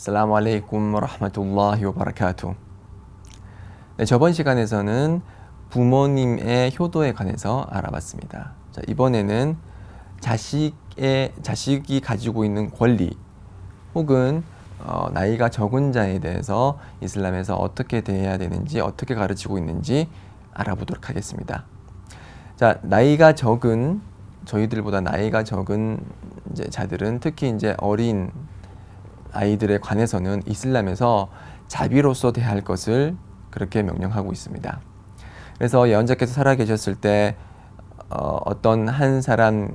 아슬라무 알레이쿰 러흐마투ல்லா히 와바라카투. 네, 저번 시간에서는 부모님의 효도에 관해서 알아봤습니다. 자, 이번에는 자식이 가지고 있는 권리 혹은 나이가 적은 자에 대해서 이슬람에서 어떻게 대해야 되는지, 어떻게 가르치고 있는지 알아보도록 하겠습니다. 자, 나이가 적은, 저희들보다 나이가 적은 이제 자들은, 특히 이제 어린 아이들에 관해서는 이슬람에서 자비로서 대할 것을 그렇게 명령하고 있습니다. 그래서 예언자께서 살아 계셨을 때 어떤 한 사람이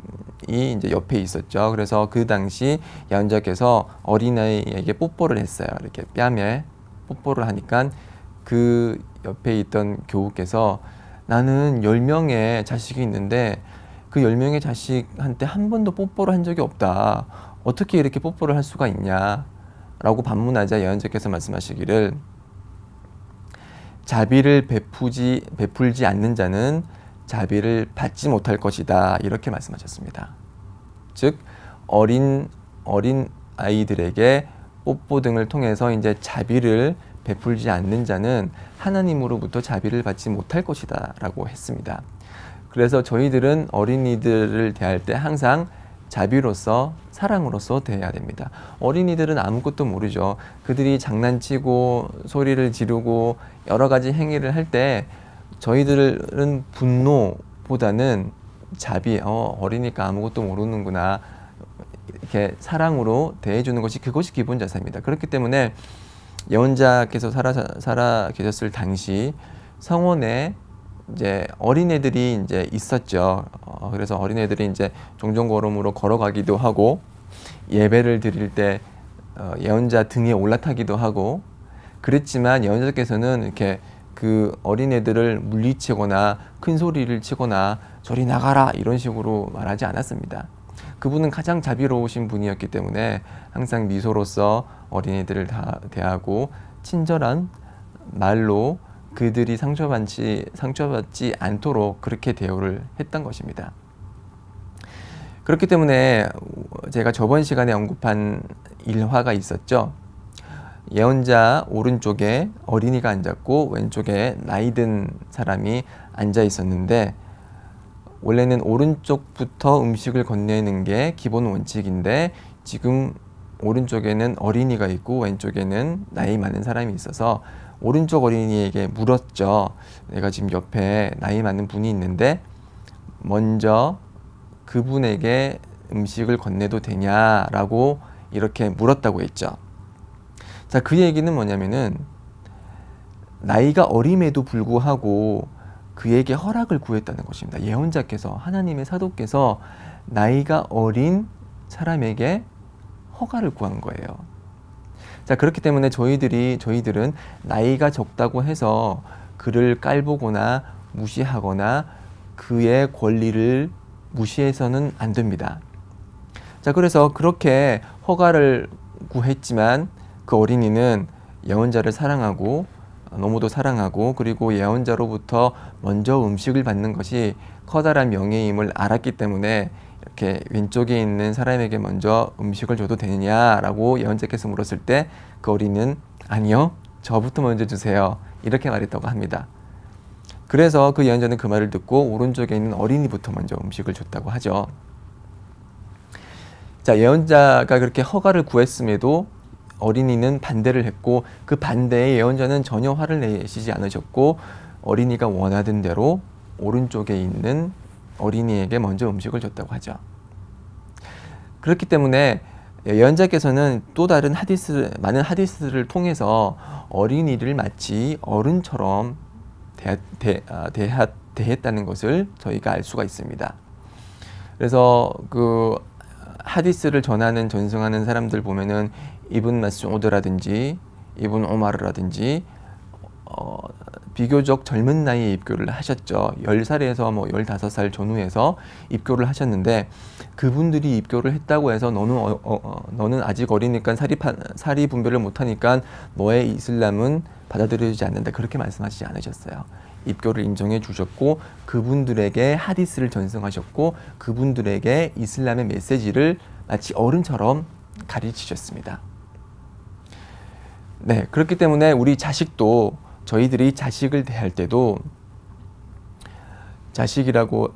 이제 옆에 있었죠. 그래서 그 당시 예언자께서 어린아이에게 뽀뽀를 했어요. 이렇게 뺨에 뽀뽀를 하니까 그 옆에 있던 교우께서 나는 10명의 자식이 있는데 그 10명의 자식한테 한 번도 뽀뽀를 한 적이 없다. 어떻게 이렇게 뽀뽀를 할 수가 있냐? 라고 반문하자 예언자께서 말씀하시기를, 자비를 베풀지 않는 자는 자비를 받지 못할 것이다. 이렇게 말씀하셨습니다. 즉, 어린 아이들에게 뽀뽀 등을 통해서 이제 자비를 베풀지 않는 자는 하나님으로부터 자비를 받지 못할 것이다. 라고 했습니다. 그래서 저희들은 어린이들을 대할 때 항상 자비로서, 사랑으로서 대해야 됩니다. 어린이들은 아무것도 모르죠. 그들이 장난치고 소리를 지르고 여러 가지 행위를 할 때 저희들은 분노보다는 자비, 어리니까 아무것도 모르는구나, 이렇게 사랑으로 대해주는 것이, 그것이 기본 자세입니다. 그렇기 때문에 예언자께서 살아 계셨을 당시 성원에 이제 어린애들이 이제 있었죠. 그래서 어린애들이 이제 종종 걸음으로 걸어가기도 하고, 예배를 드릴 때 예언자 등에 올라타기도 하고, 그랬지만 예언자께서는 이렇게 그 어린애들을 물리치거나 큰 소리를 치거나 저리 나가라 이런 식으로 말하지 않았습니다. 그분은 가장 자비로우신 분이었기 때문에 항상 미소로서 어린애들을 다 대하고 친절한 말로 그들이 상처받지 않도록 그렇게 대우를 했던 것입니다. 그렇기 때문에 제가 저번 시간에 언급한 일화가 있었죠. 예언자 오른쪽에 어린이가 앉았고 왼쪽에 나이 든 사람이 앉아 있었는데, 원래는 오른쪽부터 음식을 건네는 게 기본 원칙인데 지금 오른쪽에는 어린이가 있고 왼쪽에는 나이 많은 사람이 있어서 오른쪽 어린이에게 물었죠. 내가 지금 옆에 나이 많은 분이 있는데 먼저 그분에게 음식을 건네도 되냐라고 이렇게 물었다고 했죠. 자, 그 얘기는 뭐냐면은 나이가 어림에도 불구하고 그에게 허락을 구했다는 것입니다. 예언자께서, 하나님의 사도께서 나이가 어린 사람에게 허가를 구한 거예요. 자, 그렇기 때문에 저희들은 나이가 적다고 해서 그를 깔보거나 무시하거나 그의 권리를 무시해서는 안 됩니다. 자, 그래서 그렇게 허가를 구했지만 그 어린이는 예언자를 사랑하고 너무도 사랑하고, 그리고 예언자로부터 먼저 음식을 받는 것이 커다란 명예임을 알았기 때문에 이렇게 왼쪽에 있는 사람에게 먼저 음식을 줘도 되느냐라고 예언자께서 물었을 때 그 어린이는 아니요, 저부터 먼저 주세요, 이렇게 말했다고 합니다. 그래서 그 예언자는 그 말을 듣고 오른쪽에 있는 어린이부터 먼저 음식을 줬다고 하죠. 자, 예언자가 그렇게 허가를 구했음에도 어린이는 반대를 했고, 그 반대에 예언자는 전혀 화를 내시지 않으셨고 어린이가 원하던 대로 오른쪽에 있는 어린이에게 먼저 음식을 줬다고 하죠. 그렇기 때문에 예언자께서는 또 다른 많은 하디스를 통해서 어린이를 마치 어른처럼 대했다는 것을 저희가 알 수가 있습니다. 그래서 그 하디스를 전승하는 사람들 보면은 이븐 마스우드라든지 이븐 오마르라든지 비교적 젊은 나이에 입교를 하셨죠. 10살에서 15살 전후에서 입교를 하셨는데, 그분들이 입교를 했다고 해서 너는 아직 어리니까 사리 분별을 못하니까 너의 이슬람은 받아들여지지 않는다, 그렇게 말씀하시지 않으셨어요. 입교를 인정해 주셨고 그분들에게 하디스를 전승하셨고 그분들에게 이슬람의 메시지를 마치 어른처럼 가르치셨습니다. 네, 그렇기 때문에 우리 자식도 저희들이 자식을 대할 때도 자식이라고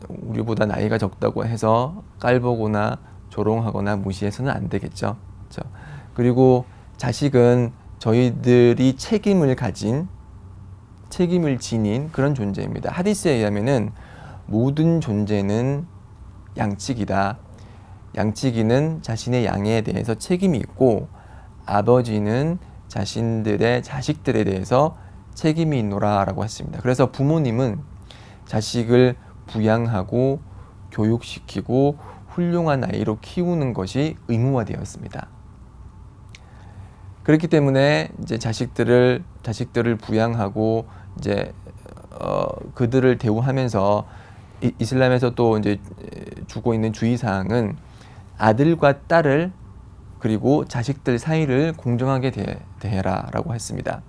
우리보다 나이가 적다고 해서 깔보거나 조롱하거나 무시해서는 안 되겠죠. 그렇죠? 그리고 자식은 저희들이 책임을 지닌 그런 존재입니다. 하디스에 의하면은 모든 존재는 양치기다. 양치기는 자신의 양에 대해서 책임이 있고 아버지는 자신들의 자식들에 대해서 책임이 있노라 라고 했습니다. 그래서 부모님은 자식을 부양하고 교육시키고 훌륭한 아이로 키우는 것이 의무화되었습니다. 그렇기 때문에 이제 자식들을 부양하고 이제 그들을 대우하면서 이슬람에서 또 이제 주고 있는 주의 사항은 아들과 딸을 그리고 자식들 사이를 공정하게 대해라라고 했습니다.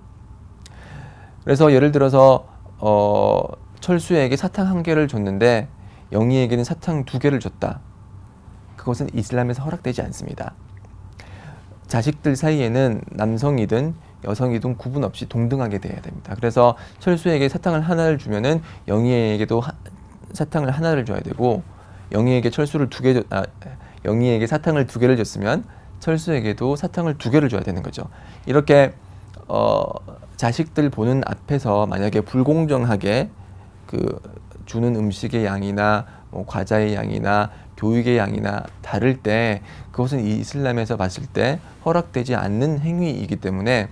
그래서 예를 들어서 철수에게 사탕 1개를 줬는데 영희에게는 사탕 2개를 줬다. 그것은 이슬람에서 허락되지 않습니다. 자식들 사이에는 남성이든 여성이든 구분 없이 동등하게 대해야 됩니다. 그래서 철수에게 사탕을 하나를 주면은 영희에게도 사탕을 하나를 줘야 되고 영희에게 영희에게 사탕을 2개를 줬으면 철수에게도 사탕을 2개를 줘야 되는 거죠. 이렇게 자식들 보는 앞에서 만약에 불공정하게 주는 음식의 양이나 과자의 양이나 교육의 양이나 다를 때 그것은 이슬람에서 봤을 때 허락되지 않는 행위이기 때문에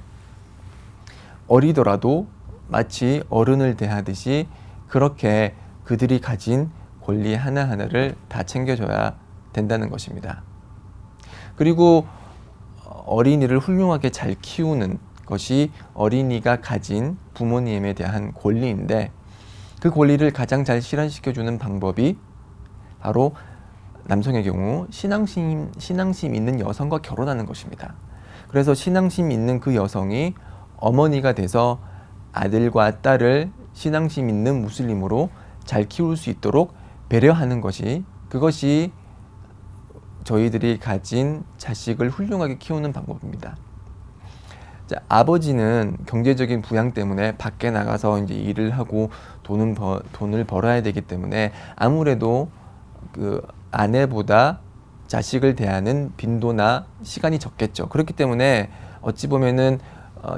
어리더라도 마치 어른을 대하듯이 그렇게 그들이 가진 권리 하나하나를 다 챙겨줘야 된다는 것입니다. 그리고 어린이를 훌륭하게 잘 키우는 것이 어린이가 가진 부모님에 대한 권리인데 그 권리를 가장 잘 실현시켜주는 방법이 바로 남성의 경우 신앙심 있는 여성과 결혼하는 것입니다. 그래서 신앙심 있는 그 여성이 어머니가 돼서 아들과 딸을 신앙심 있는 무슬림으로 잘 키울 수 있도록 배려하는 그것이 저희들이 가진 자식을 훌륭하게 키우는 방법입니다. 자, 아버지는 경제적인 부양 때문에 밖에 나가서 이제 일을 하고 돈을 벌어야 되기 때문에 아무래도 그 아내보다 자식을 대하는 빈도나 시간이 적겠죠. 그렇기 때문에 어찌 보면은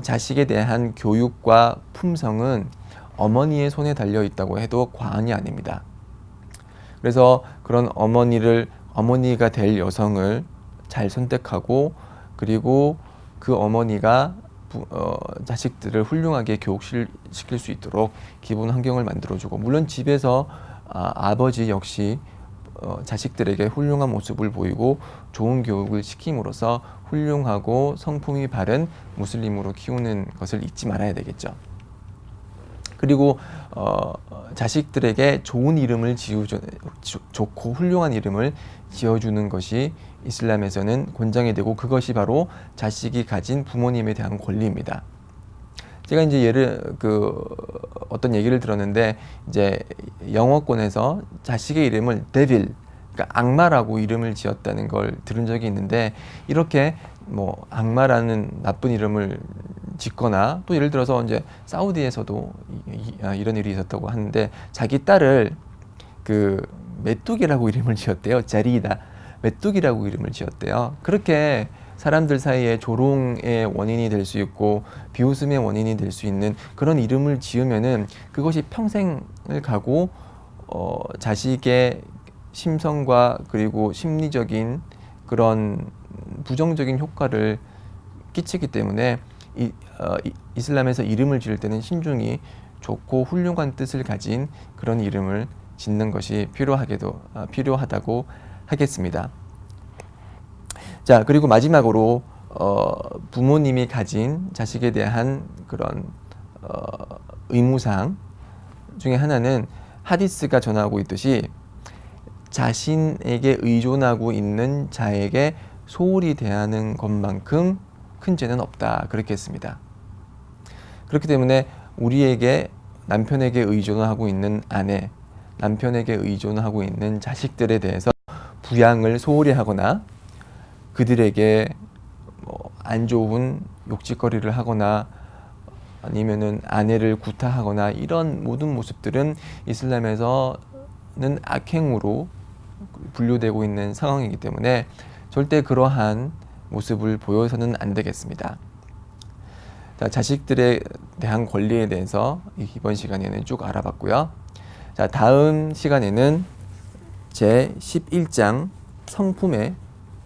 자식에 대한 교육과 품성은 어머니의 손에 달려 있다고 해도 과언이 아닙니다. 그래서 그런 어머니가 될 여성을 잘 선택하고 그리고 그 어머니가 자식들을 훌륭하게 교육시킬 수 있도록 기본 환경을 만들어주고 물론 집에서 아버지 역시 자식들에게 훌륭한 모습을 보이고 좋은 교육을 시킴으로써 훌륭하고 성품이 바른 무슬림으로 키우는 것을 잊지 말아야 되겠죠. 그리고 자식들에게 좋은 이름을 좋고 훌륭한 이름을 지어주는 것이 이슬람에서는 권장이 되고 그것이 바로 자식이 가진 부모님에 대한 권리입니다. 제가 이제 어떤 얘기를 들었는데 이제 영어권에서 자식의 이름을 데빌, 그러니까 악마라고 이름을 지었다는 걸 들은 적이 있는데 이렇게 악마라는 나쁜 이름을 짓거나 또 예를 들어서 이제 사우디에서도 이런 일이 있었다고 하는데 자기 딸을 메뚜기라고 이름을 지었대요. 자리다 메뚜기라고 이름을 지었대요. 그렇게 사람들 사이에 조롱의 원인이 될 수 있고 비웃음의 원인이 될 수 있는 그런 이름을 지으면은 그것이 평생을 가고 자식의 심성과 그리고 심리적인 그런 부정적인 효과를 끼치기 때문에 이슬람에서 이름을 지을 때는 신중히 좋고 훌륭한 뜻을 가진 그런 이름을 짓는 것이 필요하다고 하겠습니다. 자, 그리고 마지막으로 부모님이 가진 자식에 대한 그런 의무사항 중에 하나는 하디스가 전하고 있듯이 자신에게 의존하고 있는 자에게 소홀히 대하는 것만큼 큰 죄는 없다. 그렇게 했습니다. 그렇기 때문에 우리에게 남편에게 의존하고 있는 아내, 남편에게 의존하고 있는 자식들에 대해서 부양을 소홀히 하거나 그들에게 안 좋은 욕짓거리를 하거나 아니면은 아내를 구타하거나 이런 모든 모습들은 이슬람에서는 악행으로 분류되고 있는 상황이기 때문에 절대 그러한 모습을 보여서는 안 되겠습니다. 자, 자식들에 대한 권리에 대해서 이번 시간에는 쭉 알아봤고요. 자, 다음 시간에는 제 11장 성품에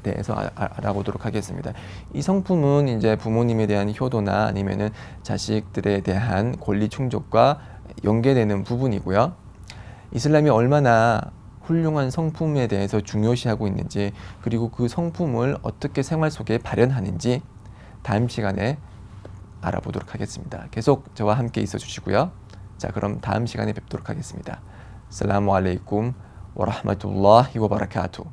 대해서 알아보도록 하겠습니다. 이 성품은 이제 부모님에 대한 효도나 아니면은 자식들에 대한 권리 충족과 연계되는 부분이고요. 이슬람이 얼마나 훌륭한 성품에 대해서 중요시하고 있는지, 그리고 그 성품을 어떻게 생활 속에 발현하는지 다음 시간에 알아보도록 하겠습니다. 계속 저와 함께 있어 주시고요. 자, 그럼 다음 시간에 뵙도록 하겠습니다. 살라무 알레이쿰 와 라흐마툴라히 와 바라카투.